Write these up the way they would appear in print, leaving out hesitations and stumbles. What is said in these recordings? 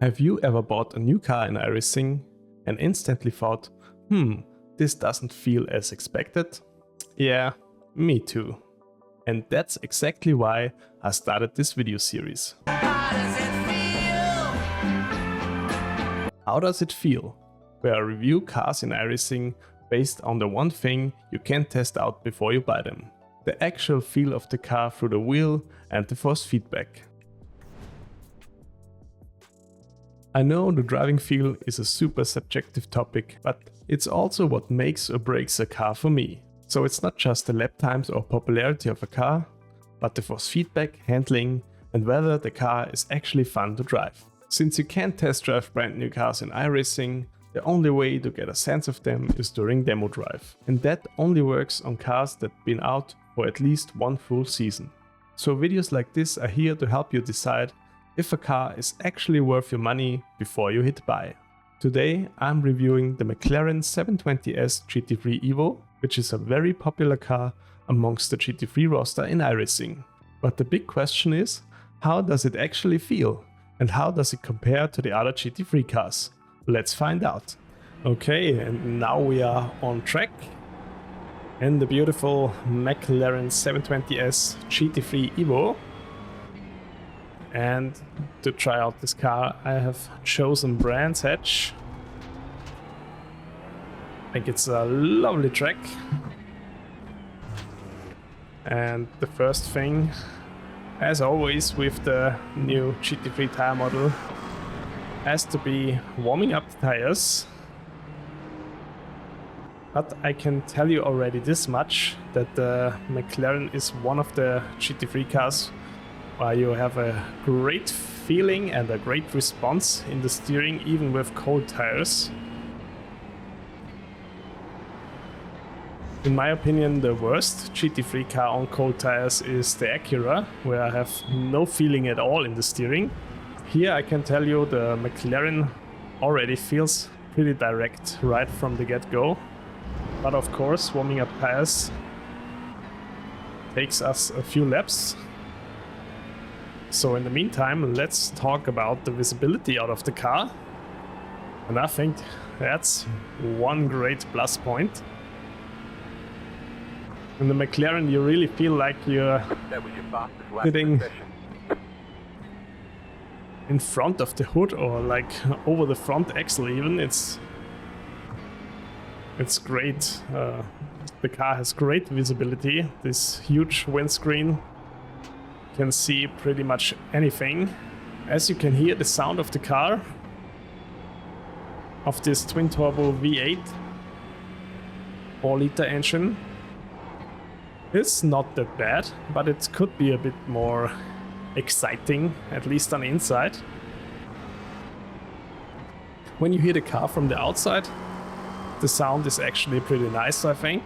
Have you ever bought a new car in iRacing and instantly thought, this doesn't feel as expected? Yeah, me too. And that's exactly why I started this video series. How does it feel? Where I review cars in iRacing based on the one thing you can test out before you buy them. The actual feel of the car through the wheel and the force feedback. I know the driving feel is a super subjective topic, but it's also what makes or breaks a car for me. So it's not just the lap times or popularity of a car, but the force feedback, handling, and whether the car is actually fun to drive. Since you can't test drive brand new cars in iRacing, the only way to get a sense of them is during demo drive. And that only works on cars that have been out for at least one full season. So videos like this are here to help you decide if a car is actually worth your money before you hit buy. Today I'm reviewing the McLaren 720S GT3 Evo, which is a very popular car amongst the GT3 roster in iRacing. But the big question is, how does it actually feel? And how does it compare to the other GT3 cars? Let's find out. Okay, and now we are on track in the beautiful McLaren 720S GT3 Evo. And to try out this car, I have chosen Brands Hatch. I think it's a lovely track. And the first thing, as always with the new GT3 tire model, has to be warming up the tires. But I can tell you already this much, that the McLaren is one of the GT3 cars where you have a great feeling and a great response in the steering, even with cold tires. In my opinion, the worst GT3 car on cold tires is the Acura, where I have no feeling at all in the steering. Here I can tell you the McLaren already feels pretty direct right from the get-go. But of course, warming up tires takes us a few laps. So in the meantime, let's talk about the visibility out of the car. And I think that's one great plus point. In the McLaren, you really feel like you're sitting in front of the hood, or like over the front axle even. It's great. The car has great visibility. This huge windscreen can see pretty much anything. As you can hear, the sound of the car, of this twin turbo V8 4-liter engine, is not that bad, but it could be a bit more exciting, at least on the inside. When you hear the car from the outside, the sound is actually pretty nice, I think.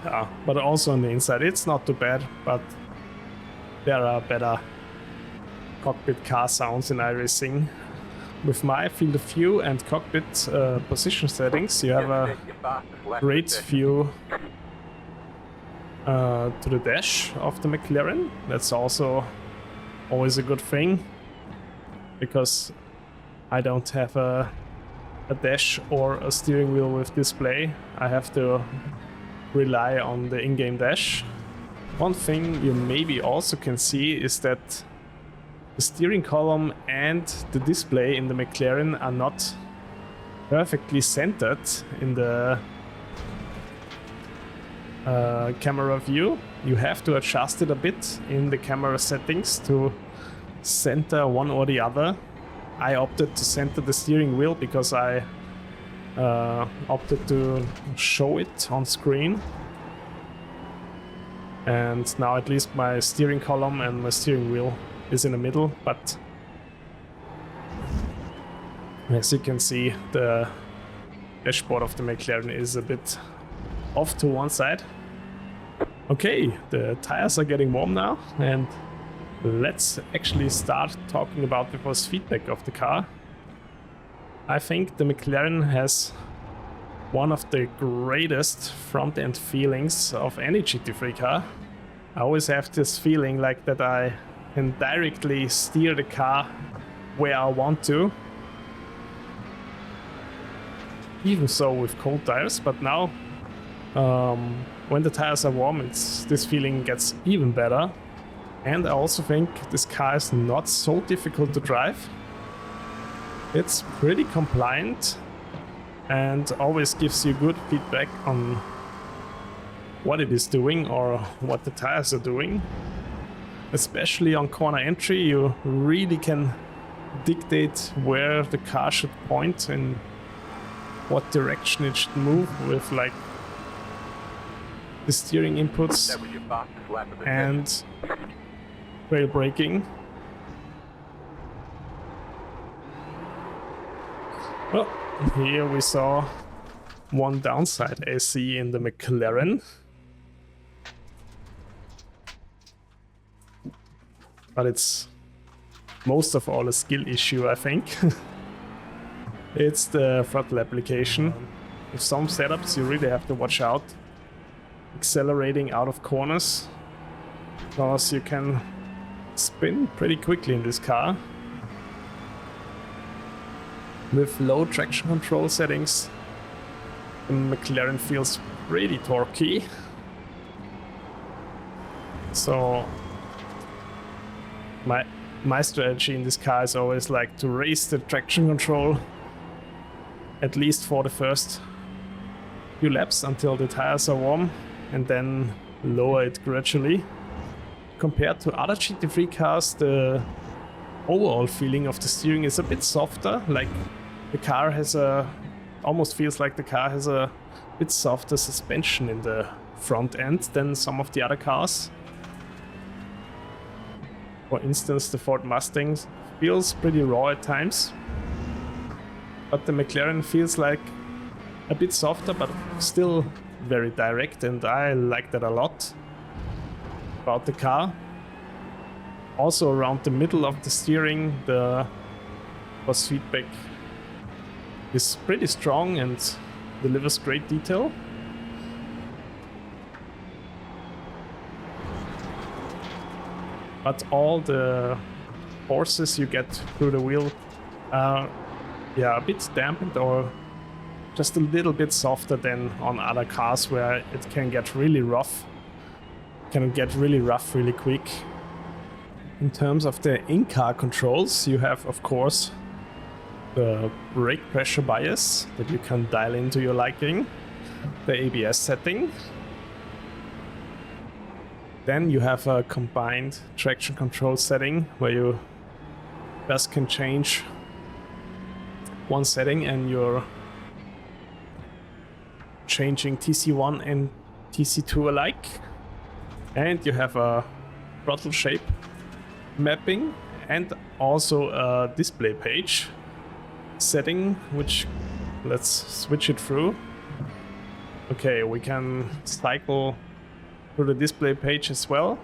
Yeah, but also on the inside it's not too bad, but there are better cockpit car sounds in iRacing. With my field of view and cockpit position settings, you have a great view to the dash of the McLaren. That's also always a good thing, because I don't have a dash or a steering wheel with display. I have to rely on the in-game dash. One thing you maybe also can see is that the steering column and the display in the McLaren are not perfectly centered in the camera view. You have to adjust it a bit in the camera settings to center one or the other. I opted to center the steering wheel because I opted to show it on screen. And now at least my steering column and my steering wheel is in the middle, but as you can see, the dashboard of the McLaren is a bit off to one side. Okay, the tires are getting warm now, and let's actually start talking about the force feedback of the car. I think the McLaren has one of the greatest front-end feelings of any GT3 car. I always have this feeling like that I can directly steer the car where I want to. Even so with cold tires, but now when the tires are warm, this feeling gets even better. And I also think this car is not so difficult to drive. It's pretty compliant and always gives you good feedback on what it is doing or what the tires are doing. Especially on corner entry, you really can dictate where the car should point and what direction it should move with like the steering inputs and rail braking. Well, here we saw one downside I see in the McLaren. But it's most of all a skill issue, I think. It's the throttle application. With some setups you really have to watch out accelerating out of corners, because you can spin pretty quickly in this car. With low traction control settings, the McLaren feels pretty torquey. So my strategy in this car is always like to raise the traction control at least for the first few laps until the tires are warm, and then lower it gradually. Compared to other GT3 cars, the overall feeling of the steering is a bit softer. Like the car has almost feels like the car has a bit softer suspension in the front end than some of the other cars. For instance, the Ford Mustang feels pretty raw at times, but the McLaren feels like a bit softer, but still very direct, and I like that a lot about the car. Also around the middle of the steering, the force feedback is pretty strong and delivers great detail. But all the forces you get through the wheel are a bit dampened or just a little bit softer than on other cars, where it can get really rough. Really quick. In terms of the in-car controls, you have of course the brake pressure bias that you can dial into your liking, the ABS setting. Then you have a combined traction control setting where you just can change one setting and you're changing TC1 and TC2 alike. And you have a throttle shape mapping and also a display page setting, which let's switch it through. Okay, we can cycle through the display page as well.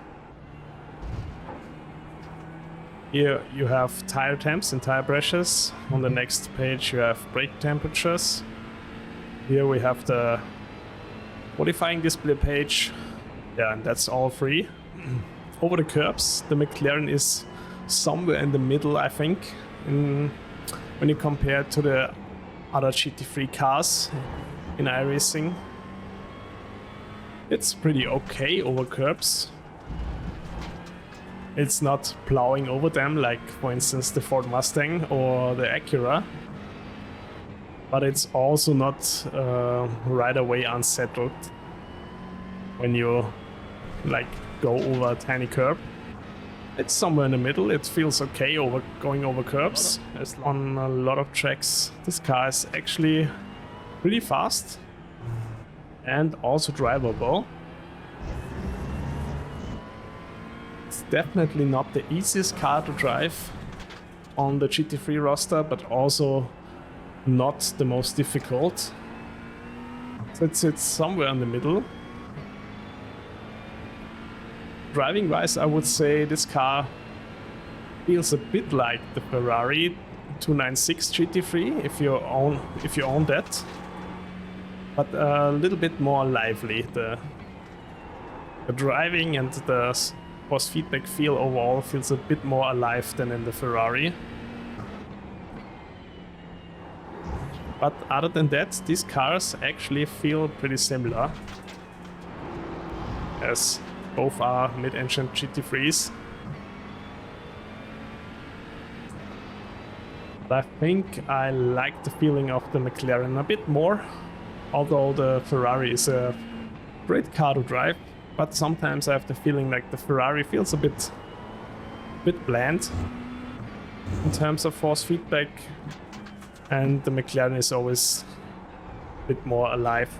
Here you have tire temps and tire pressures. On the next page you have brake temperatures. Here we have the modifying display page. Yeah, and that's all free. Over the curbs, the McLaren is somewhere in the middle, I think, when you compare to the other GT3 cars in iRacing. It's pretty okay over curbs. It's not plowing over them like, for instance, the Ford Mustang or the Acura. But it's also not right away unsettled when you like go over a tiny curb. It's somewhere in the middle. It feels okay going over curbs. On a lot of tracks, this car is actually pretty fast and also drivable. It's definitely not the easiest car to drive on the GT3 roster, but also not the most difficult. So it's somewhere in the middle. Driving wise, I would say this car feels a bit like the Ferrari 296 GT3 if you own that, but a little bit more lively. The driving and the force feedback feel overall feels a bit more alive than in the Ferrari. But other than that, these cars actually feel pretty similar, as both are mid-engine GT3s. But I think I like the feeling of the McLaren a bit more, although the Ferrari is a great car to drive, but sometimes I have the feeling like the Ferrari feels a bit bland in terms of force feedback, and the McLaren is always a bit more alive.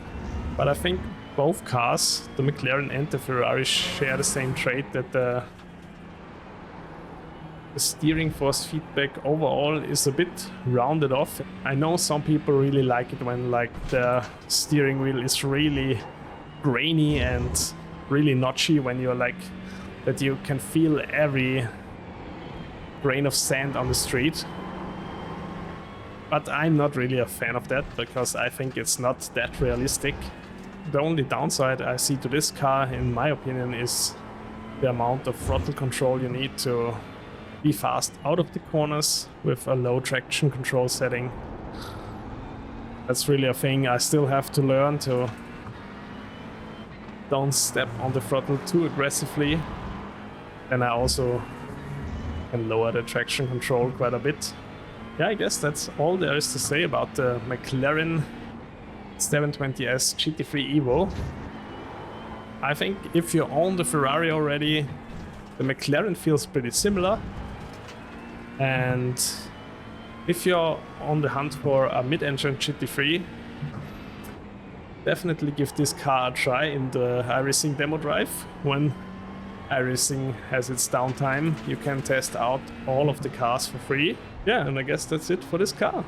But I think both cars, the McLaren and the Ferrari, share the same trait, that the steering force feedback overall is a bit rounded off. I know some people really like it when like the steering wheel is really grainy and really notchy, when you're like that you can feel every grain of sand on the street. But I'm not really a fan of that, because I think it's not that realistic. The only downside I see to this car, in my opinion, is the amount of throttle control you need to be fast out of the corners with a low traction control setting. That's really a thing I still have to learn, to don't step on the throttle too aggressively. And I also can lower the traction control quite a bit. Yeah, I guess that's all there is to say about the McLaren 720S GT3 Evo. I think if you own the Ferrari already, the McLaren feels pretty similar. And if you're on the hunt for a mid-engine GT3, definitely give this car a try in the iRacing demo drive. When iRacing has its downtime, you can test out all of the cars for free. Yeah, and I guess that's it for this car.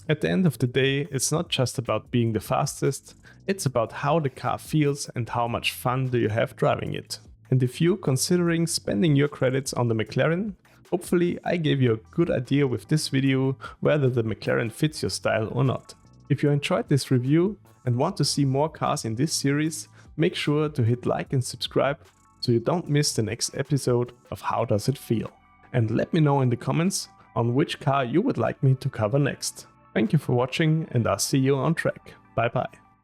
At the end of the day, it's not just about being the fastest, it's about how the car feels and how much fun do you have driving it. And if you're considering spending your credits on the McLaren, hopefully I gave you a good idea with this video whether the McLaren fits your style or not. If you enjoyed this review and want to see more cars in this series, make sure to hit like and subscribe so you don't miss the next episode of How Does It Feel. And let me know in the comments on which car you would like me to cover next. Thank you for watching, and I'll see you on track. Bye bye.